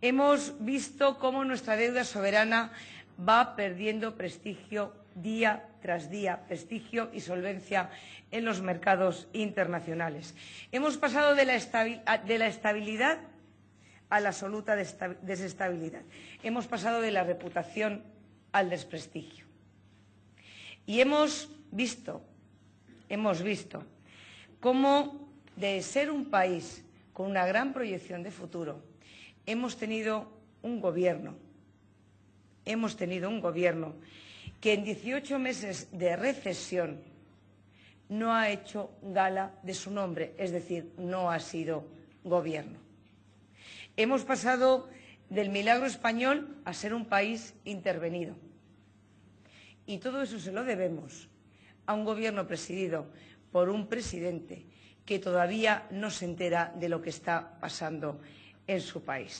Hemos visto cómo nuestra deuda soberana va perdiendo prestigio día tras día, prestigio y solvencia en los mercados internacionales. Hemos pasado de la estabilidad a la absoluta desestabilidad. Hemos pasado de la reputación al desprestigio. Y hemos visto cómo, de ser un país con una gran proyección de futuro, hemos tenido un gobierno que en 18 meses de recesión no ha hecho gala de su nombre, es decir, no ha sido gobierno. Hemos pasado del milagro español a ser un país intervenido. Y todo eso se lo debemos a un gobierno presidido por un presidente que todavía no se entera de lo que está pasando en su país.